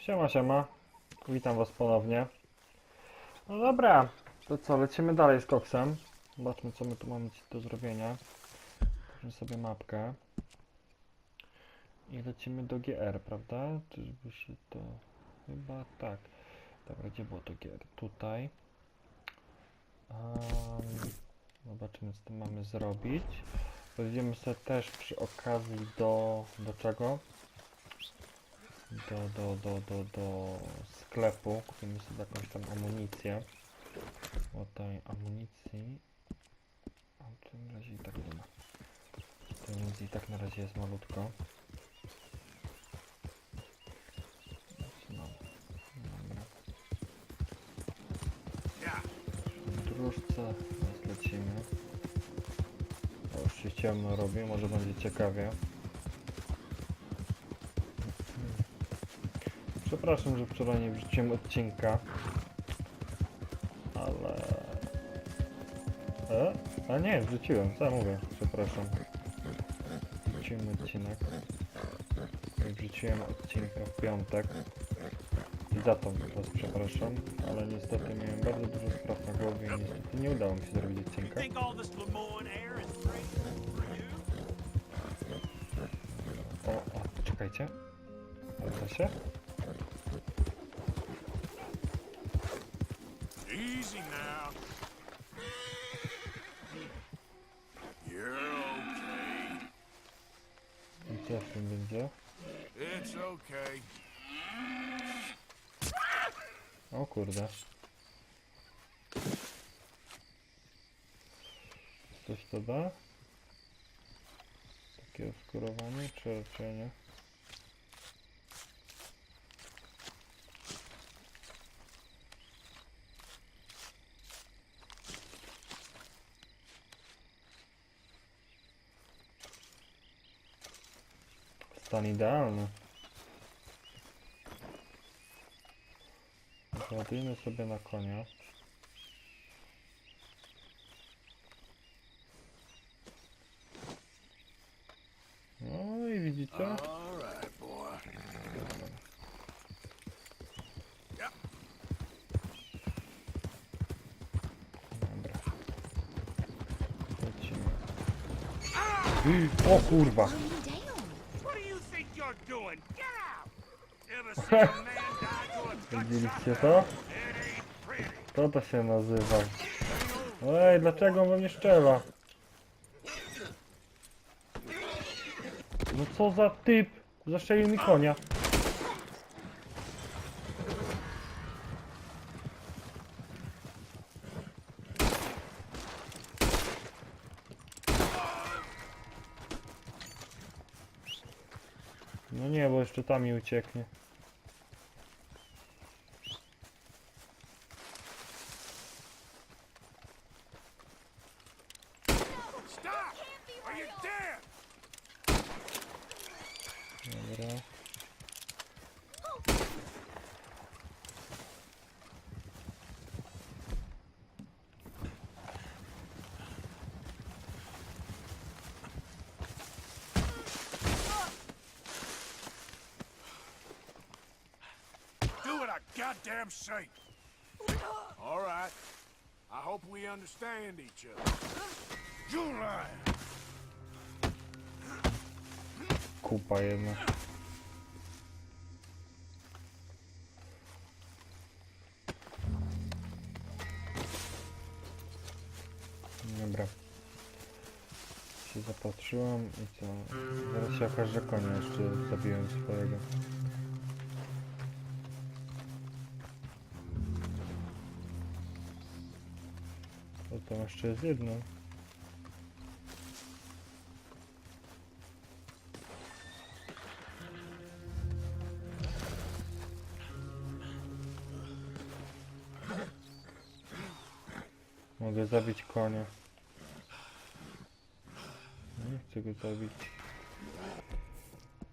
Siema, siema. Witam was ponownie. No dobra, to co, lecimy dalej z koksem. Zobaczmy, co my tu mamy do zrobienia. Weźmy sobie mapkę. I lecimy do GR, prawda? Czyżby się to... Chyba tak. Dobra, gdzie było to GR? Tutaj. Zobaczymy, co tu mamy zrobić. Pojedziemy sobie też przy okazji do czego? Do sklepu. Kupimy sobie jakąś tam amunicję. O tej amunicji. A w tym razie i tak nie ma. Tej amunicji i tak na razie jest malutko. No. Dobra. W dróżce teraz lecimy. O, już się ciemno robi, może będzie ciekawie. Przepraszam, że wczoraj nie wrzuciłem odcinka. Ale... A nie, wrzuciłem, co ja mówię? Przepraszam. Wrzuciłem odcinek. Wrzuciłem odcinka w piątek. I za to was przepraszam, ale niestety miałem bardzo dużo spraw na głowie i niestety nie udało mi się zrobić odcinka. O, czekajcie. Zgadza się? Easy now. You're okay. I co w tym będzie? It's okay. O kurde. Coś to da? Takie skórowanie, czy raczej nie? Stan idealny. Ładujmy sobie na konia. No i widzicie? All right, boy. Yep. Dobra. Lecimy. O kurwa! What do you think you're doing? Get out! Ever seen a man die to a gunshot? Widzieliście to? It ain't pretty. Co to się nazywa? Ej, dlaczego on we mnie strzela? No co za typ? Zastrzelił mi konia. No nie, bo jeszcze tam mi ucieknie. Stop! Or you're dead! Dobra. Do what I goddamn say. All right. I hope we understand each other. You're lying. Kupa jedna. Dobra. Się zapatrzyłam i co? Zaraz się okaże, że konia jeszcze zabiłem swojego. To tam jeszcze jest jedno. Mogę zabić konia. Nie chcę go zabić.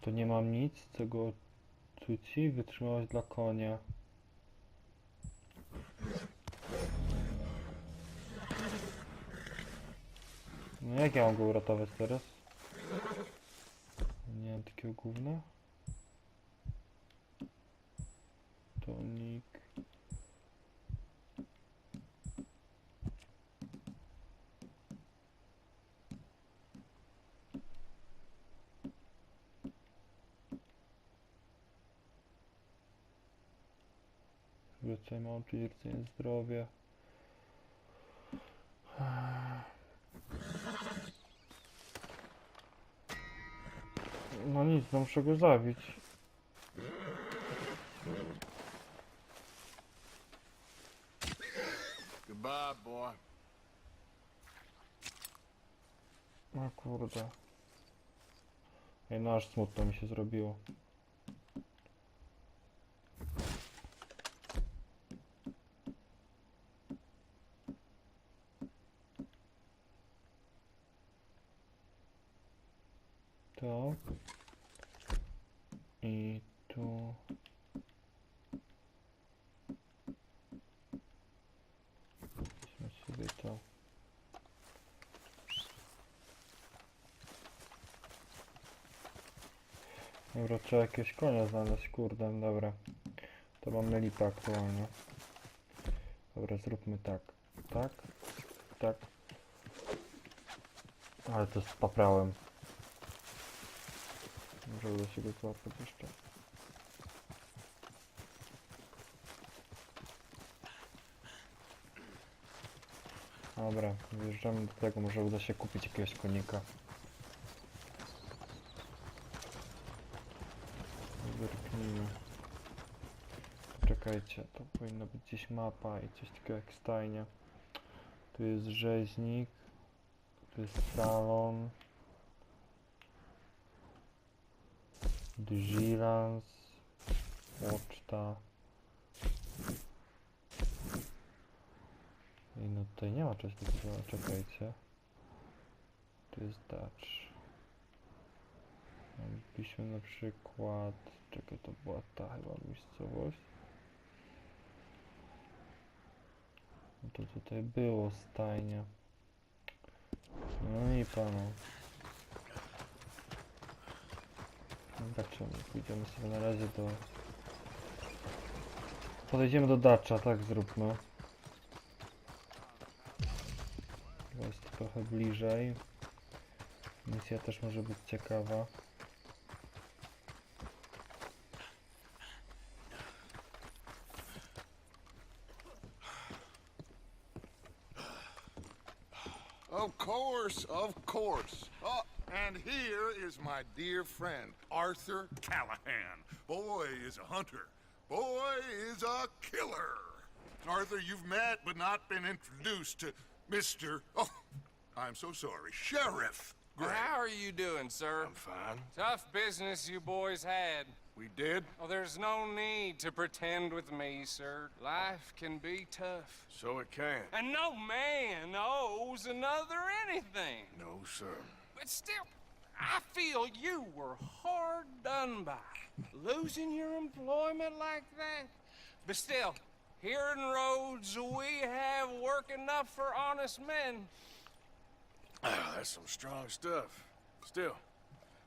To nie mam nic, co go odcuci. Wytrzymałość dla konia. No jak ja mam go uratować teraz? Nie mam takiego gówna. Wracajmy oczy, rdzenie, zdrowie. No nic, no muszę go zabić. Goodbye, boy. No kurde. Ej, no aż smutno mi się zrobiło. To. I tu. Weźmy sobie to. Dobra, trzeba jakieś konia znaleźć, kurde, dobra. To mamy lipę aktualnie. Dobra, zróbmy tak. Tak. Tak. Ale to spaprałem. Może uda się go złapać jeszcze. Dobra, wjeżdżamy do tego, może uda się kupić jakiegoś konika. Zerknijmy. Czekajcie, to powinna być gdzieś mapa i coś takiego jak stajnia. Tu jest rzeźnik. Tu jest salon. Vigilance. Poczta. I no tutaj nie ma czegoś takiego, czekajcie. Tu jest Dutch. Piszmy na przykład, czekaj, to była ta chyba miejscowość. No to tutaj było stajnia. No i panu. Zobaczymy, pójdziemy sobie na razie do... Podejdziemy do Dutcha, tak zróbmy. Jest trochę bliżej. Misja też może być ciekawa. Of course, of course. Oh, and here is my dear friend, Arthur Callahan. Boy is a hunter. Boy is a killer. Arthur, you've met but not been introduced to Mr. Oh, I'm so sorry, Sheriff Gramy. How are you doing, sir? I'm fine. Tough business you boys had. We did? Oh, there's no need to pretend with me, sir. Life can be tough. So it can. And no man owes another anything. No, sir. But still, I feel you were hard done by. Losing your employment like that. But still, here in Rhodes, we have work enough for honest men. That's some strong stuff. Still,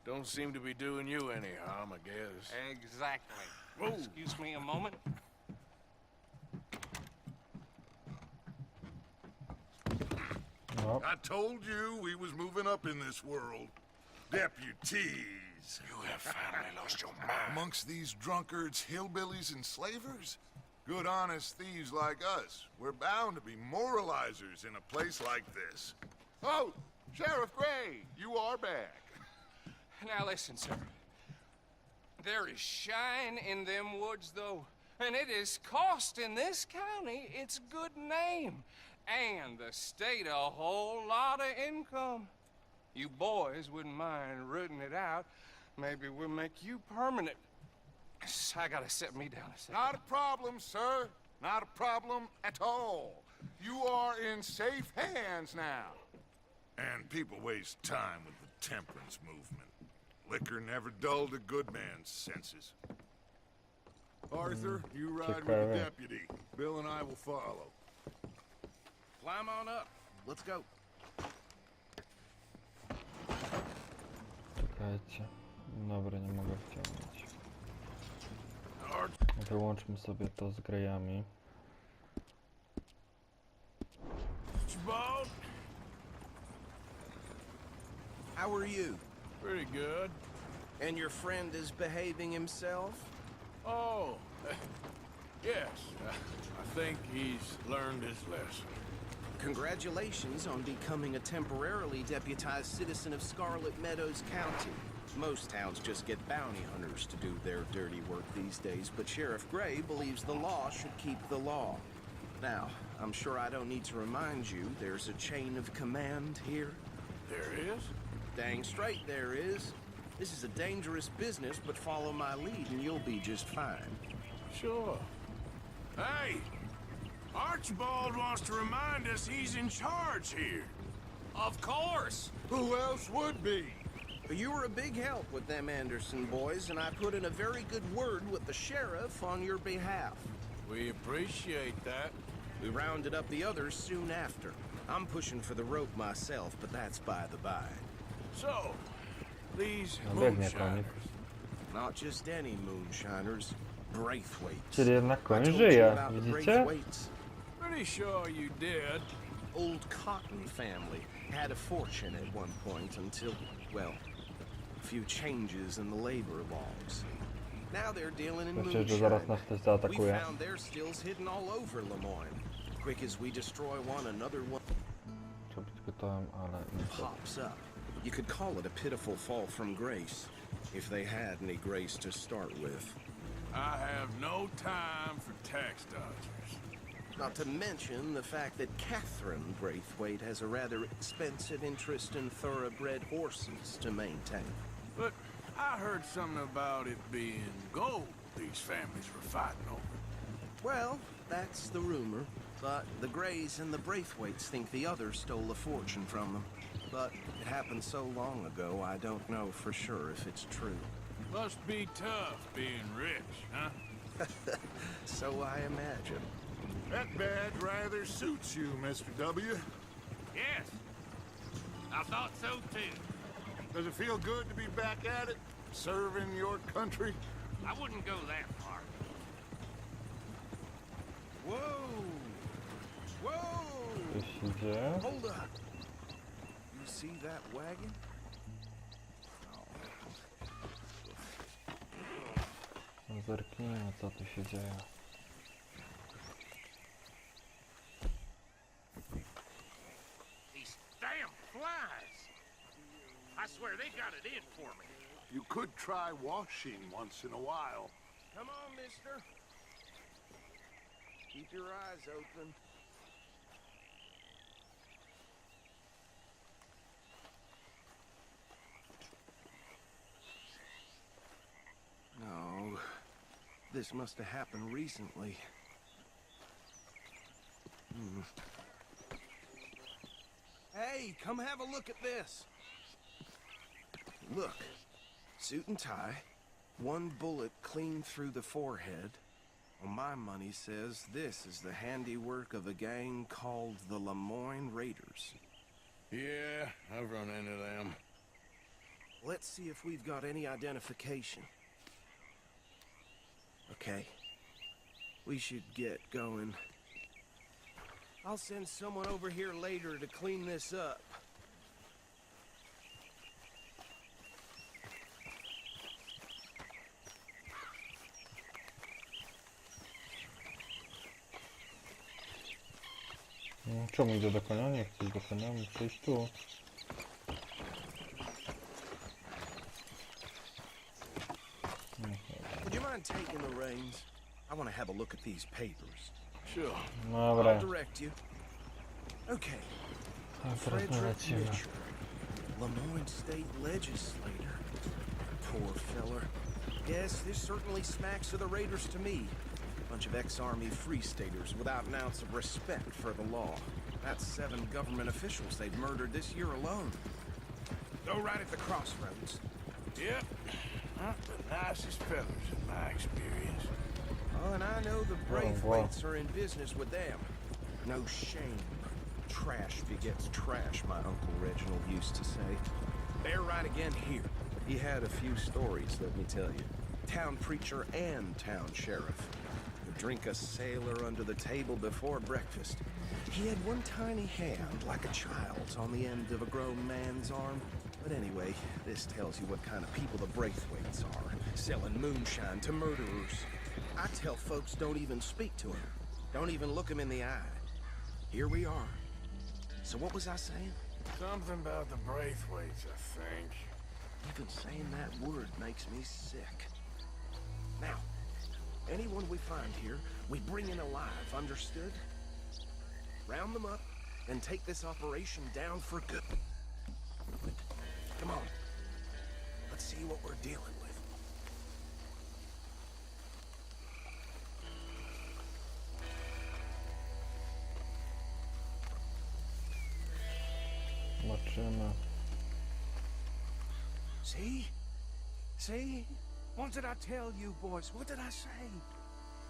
don't seem to be doing you any harm, I guess. Exactly. Whoa. Excuse me a moment. No. I told you we was moving up in this world. Deputies. You have finally lost your mind. Amongst these drunkards, hillbillies, and slavers? Good honest thieves like us. We're bound to be moralizers in a place like this. Oh, Sheriff Gray, you are back. Now listen, sir. There is shine in them woods, though, and it is costing this county its good name, and the state a whole lot of income. You boys wouldn't mind rooting it out. Maybe we'll make you permanent. I gotta set me down a second. Not a problem, sir. Not a problem at all. You are in safe hands now. And people waste time with the temperance movement. Liquor never dulled a good man's senses. Arthur, you ride with the deputy. Bill and I will follow. Climb on up. Let's go. Czekajcie. Dobra, nie mogę wciągnąć. Wyłączmy sobie to z grejami. Bald? How are you? Pretty good. And your friend is behaving himself? Oh, Yes, I think he's learned his lesson. Congratulations on becoming a temporarily deputized citizen of Scarlet Meadows County. Most towns just get bounty hunters to do their dirty work these days, but Sheriff Gray believes the law should keep the law. Now, I'm sure I don't need to remind you there's a chain of command here. There is? Dang straight there is. This is a dangerous business, but follow my lead and you'll be just fine. Sure. Hey! Archibald wants to remind us he's in charge here. Of course. Who else would be? You were a big help with them Anderson boys, and I put in a very good word with the sheriff on your behalf. We appreciate that. We rounded up the others soon after. I'm pushing for the rope myself, but that's by the by. So, these No biegnie moonshiners. konik. Not just any moonshiners, Braithwaites. Czyli jednak I koń told you żyje, about the widzicie? Braithwaites. Pretty sure you did. Old Cotton family had a fortune at one point until, well, a few changes in the labor laws. Now they're dealing in Myślę, że zaraz moonshine. nas ktoś We zaatakuje. found their stills hidden all over Lemoyne. Quick as we destroy one, another one Trzeba być gotowym, ale niestety. pops up. You could call it a pitiful fall from grace, if they had any grace to start with. I have no time for tax dodgers. Not to mention the fact that Catherine Braithwaite has a rather expensive interest in thoroughbred horses to maintain. But I heard something about it being gold these families were fighting over. Well, that's the rumor. But the Grays and the Braithwaites think the others stole a fortune from them. But it happened so long ago, I don't know for sure if it's true. Must be tough being rich, huh? So I imagine. That badge rather suits you, Mr. W. Yes. I thought so too. Does it feel good to be back at it, serving your country? I wouldn't go that far. Whoa! Whoa! Coś się dzieje? Hold up! You see that wagon? Zerknijmy, co tu się dzieje. These damn flies. I swear they got it in for me. You could try washing once in a while. Come on, mister. Keep your eyes open. No. This must have happened recently. Hey, come have a look at this. Look. Suit and tie. One bullet clean through the forehead. Well, my money says this is the handiwork of a gang called the Lemoyne Raiders. Yeah, I've run into them. Let's see if we've got any identification. Okay. We should get going. I'll send someone over here later to clean this up. Czemu idę do konia? Nie chcesz do konia? Muszę iść tu. Would you mind taking the reins? I want to have a look at these papers. Sure. Dobra. I'll direct you. Okay. A teraz my Frederick lecimy. Mitchell, Lemoyne State Legislator. Poor feller. Yes, this certainly smacks of the Raiders to me. Bunch of ex-Army Free Staters without an ounce of respect for the law. That's 7 government officials they've murdered this year alone. Go right at the crossroads. Yep. Not the nicest fellas in my experience. Oh, and I know the Braithwaites are in business with them. No shame. Trash begets trash, my Uncle Reginald used to say. They're right again here. He had a few stories, let me tell you. Town preacher and town sheriff. Would drink a sailor under the table before breakfast. He had one tiny hand, like a child's, on the end of a grown man's arm. But anyway, this tells you what kind of people the Braithwaites are. Selling moonshine to murderers. I tell folks don't even speak to him. Don't even look him in the eye. Here we are. So what was I saying? Something about the Braithwaites, I think. Even saying that word makes me sick. Now, anyone we find here, we bring in alive, understood? Round them up and take this operation down for good. Come on. Let's see what we're dealing with. Zobaczymy. See? See? What did I tell you, boys? What did I say?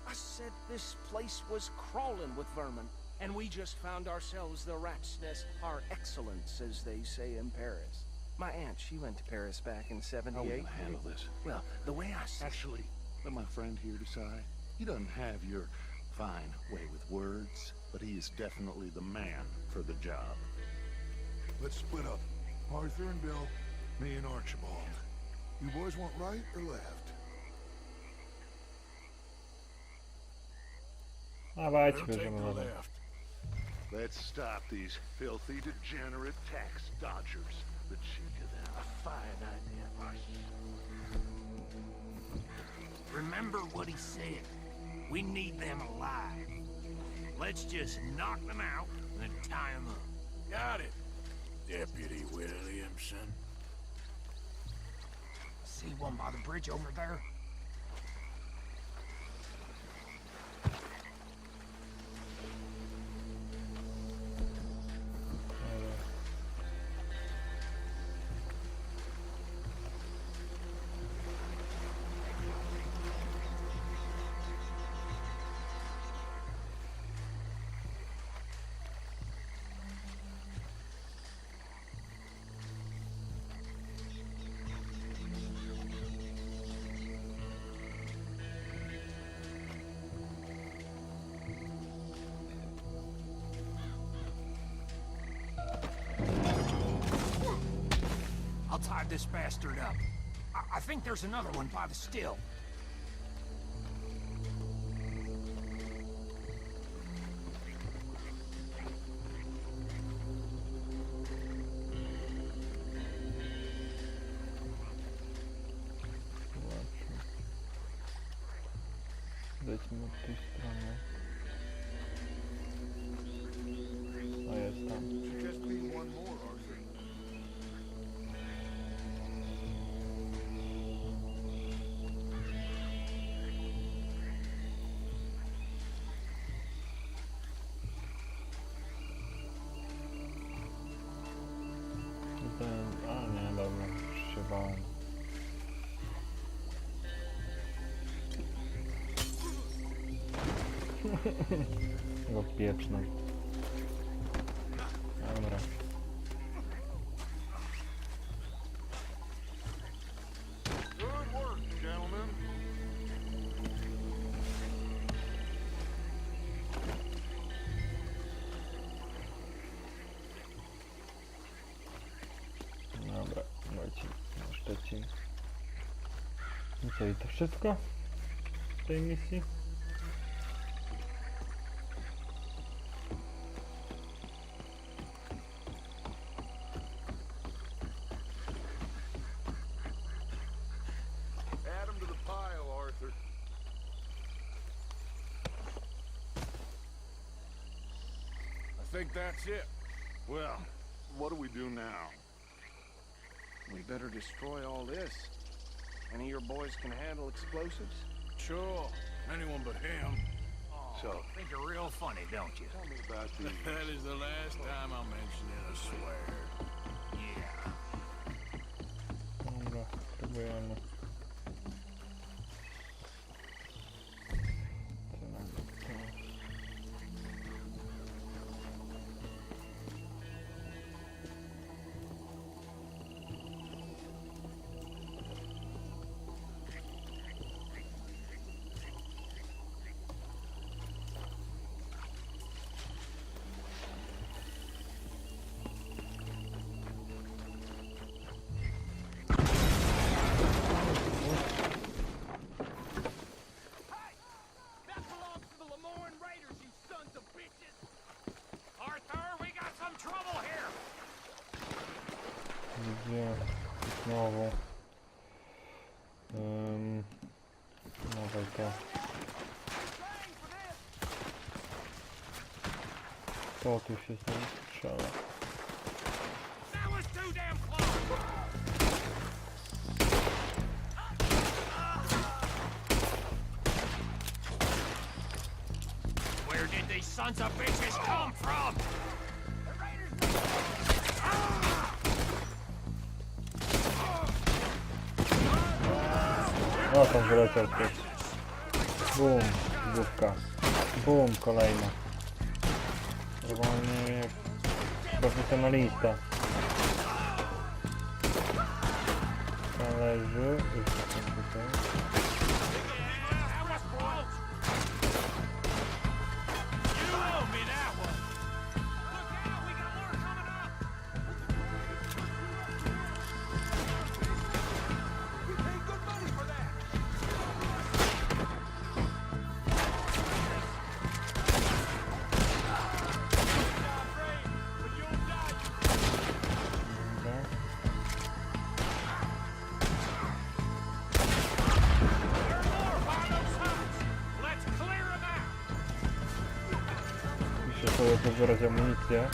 I said this place was crawling with vermin, and we just found ourselves the rat's nest par excellence, as they say in Paris. My aunt, she went to Paris back in '78. How are we gonna handle this? Well, the way I see Actually, let my friend here decide. He doesn't have your fine way with words, but he is definitely the man for the job. Let's split up. Arthur and Bill, me and Archibald. You boys want right or left? Dawajcie, We'll take bierzemy the wodę. left. Let's stop these filthy, degenerate tax dodgers. The cheek of them. A fine idea, Arthur. Remember what he said. We need them alive. Let's just knock them out and then tie them up. Got it, Deputy Williamson. See one by the bridge over there? I'll tie this bastard up. I think there's another one by the still. Zobaczmy. Zejdźmy od tej strony. O, jest tam. Just be one more, Arthur. A nie, dobra, przybałem. Go pieprzną. Dobra. Good work, gentlemen. Dobra, Marcin, na Szczecin. I co, i to wszystko w tej misji? Add 'em to the pile, Arthur. I think that's it. Well, what do we do now? we better destroy all this. Any of your boys can handle explosives? Sure, anyone but him. So, Think you're real funny, don't you? tell me about these. That is the last time I'll mention it, I swear. Yeah. Dobra, próbujemy. Co nam to? znowu. Dawaj to. To tu się znowu strzela. That was too damn close! Where did these sons of bitches come from? O, tam wyleciał ktoś. Bum, główka. Bum, kolejna. Normalnie jak profesjonalista. Leży. Już tutaj. That was close! You owe me that one! Look out, we got more coming up! We paid good money for that! Dobra. Let's clear them out! Muszę sobie pobierać amunicję.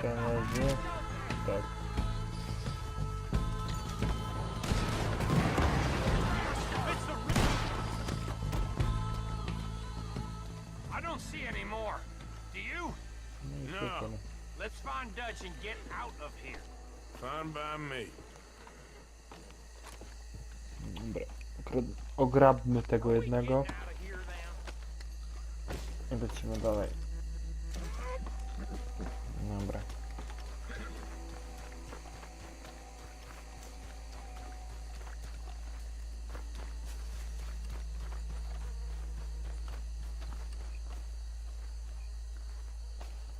Ten leży. Tak. I don't see any more. Do you? No i No. super. Let's find Dutch and get out of here. Fine by me. Dobra. Ograbmy tego jednego. Out of here then. I lecimy dalej. Dobra.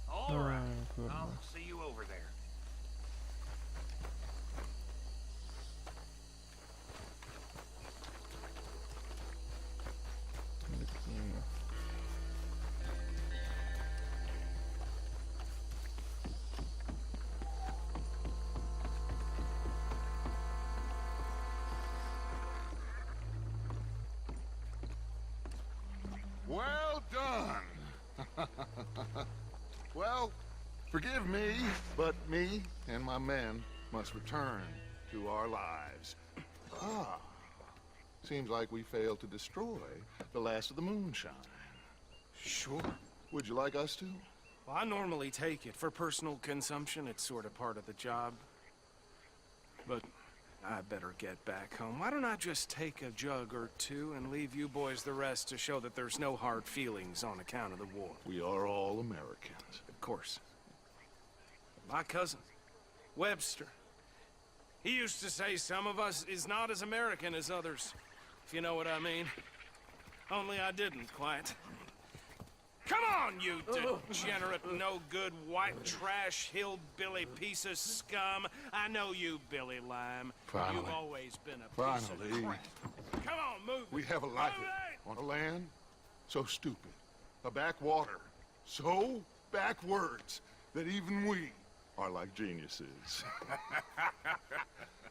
All right. Kurde. I'll see you over there. Wyknijmy. Well done. Well, forgive me, but me and my men must return to our lives. Ah, seems like we failed to destroy the last of the moonshine. Sure. Would you like us to? Well, I normally take it. For personal consumption, it's sort of part of the job. But I better get back home. Why don't I just take a jug or two and leave you boys the rest to show that there's no hard feelings on account of the war? We are all Americans. Of course. My cousin, Webster, he used to say some of us is not as American as others, if you know what I mean. Only I didn't quite. Come on, you degenerate, no-good, white trash, hillbilly piece of scum. I know you, Billy Lime. Finally. You've always been a piece of Finally. crap. Come on, move it. We have a life on a land so stupid, a backwater so backwards that even we are like geniuses.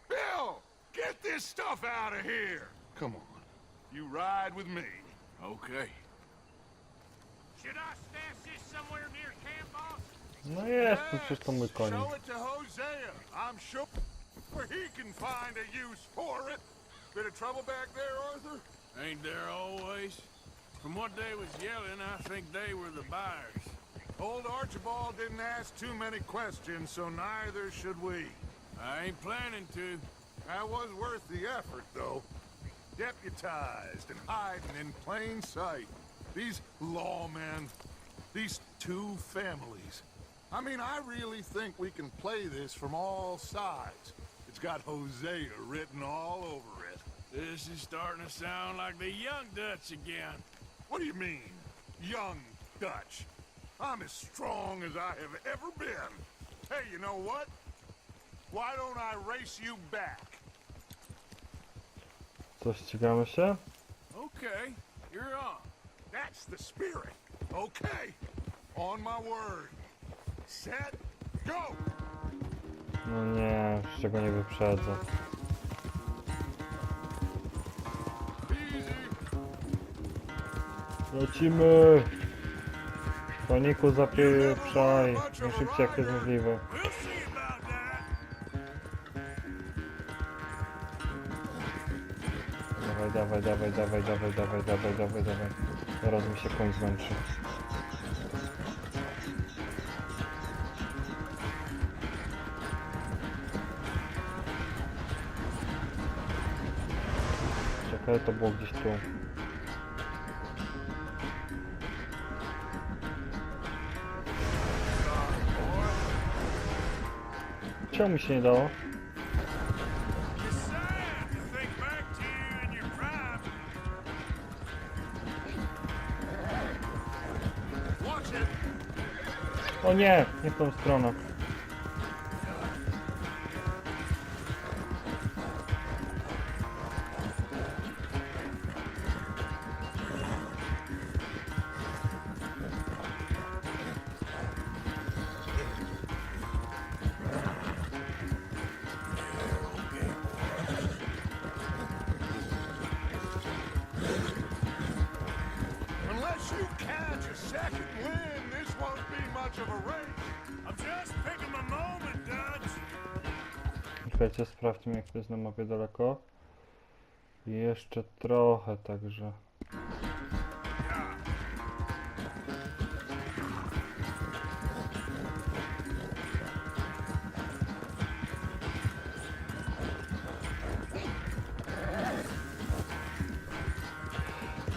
Bill, get this stuff out of here. Come on, you ride with me. Okay. Should I stash this somewhere near camp, boss? No jest, tu przecież to mój konik. Show it to Hosea. I'm sure he can find a use for it. Bit of trouble back there, Arthur? Ain't there always? From what they was yelling, I think they were the buyers. Old Archibald didn't ask too many questions, so neither should we. I ain't planning to. That was worth the effort, though. Deputized and hiding in plain sight. These lawmen, these two families. I mean, I really think we can play this from all sides. It's got Hosea written all over it. This is starting to sound like the young Dutch again. What do you mean, young Dutch? I'm as strong as I have ever been. Hey, you know what? Why don't I race you back? Co, ścigamy się? Okay, you're on. That's the spirit. Okay. On my word. Set. Go! No nie, z czego nie wyprzedzę. Easy. Lecimy! Paniku zapieprzaj, najszybciej jak jest możliwe. We'll see about that. Dawaj, dawaj, dawaj, dawaj, dawaj, dawaj, dawaj, dawaj. Zaraz mi się koń zmęczy. Czekaj, to było gdzieś tu. Czemu mi się nie dało? It's sad to think back to you in your prime. Watch it. O nie, nie w tą stronę. Unless you catch a second wind, this won't be much of a race. I'm just picking my moment, Dutch. Czekajcie, sprawdźmy jak to jest na mapie daleko. I jeszcze trochę, także...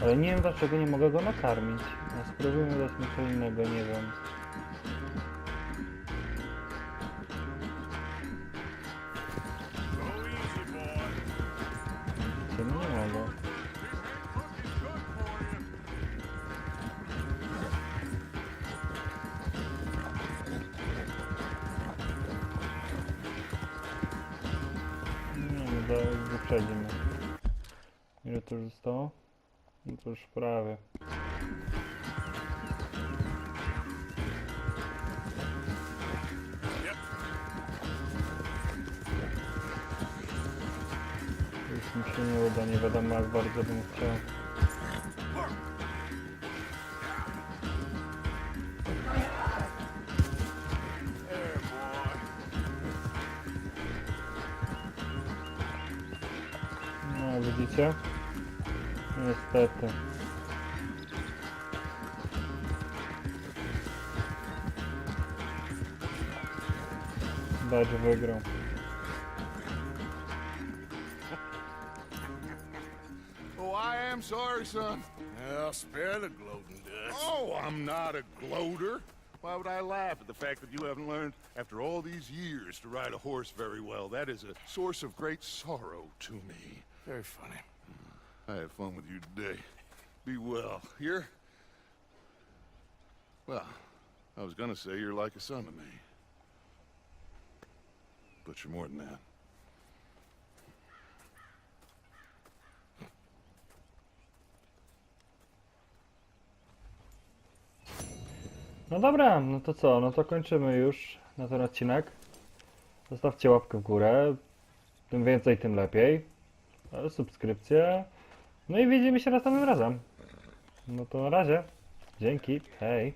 Ale nie wiem dlaczego nie mogę go nakarmić. A spróbujmy dać mi co innego, nie wiem. Go easy, boy. Tym nie mogę. This ain't looking good for you. Nie wiem, wyprzedzimy. Ile to już zostało? No to już prawie. Już mi się nie uda, nie wiadomo jak bardzo bym chciał. There, boy. No widzicie? Niestety. Dodge wygrał. Oh, I am sorry, son. Well, spare the gloating, Dutch. Oh, I'm not a gloater. Why would I laugh at the fact that you haven't learned, after all these years, to ride a horse very well? That is a source of great sorrow to me. Very funny. I had fun with you today. Be well. Here? Well, I was gonna say you're like a son to me. But you're more than that. No dobra, no to co? No to kończymy już na ten odcinek. Zostawcie łapkę w górę. Tym więcej, tym lepiej. Subskrypcję. No i widzimy się następnym razem. No to na razie. Dzięki. Hej.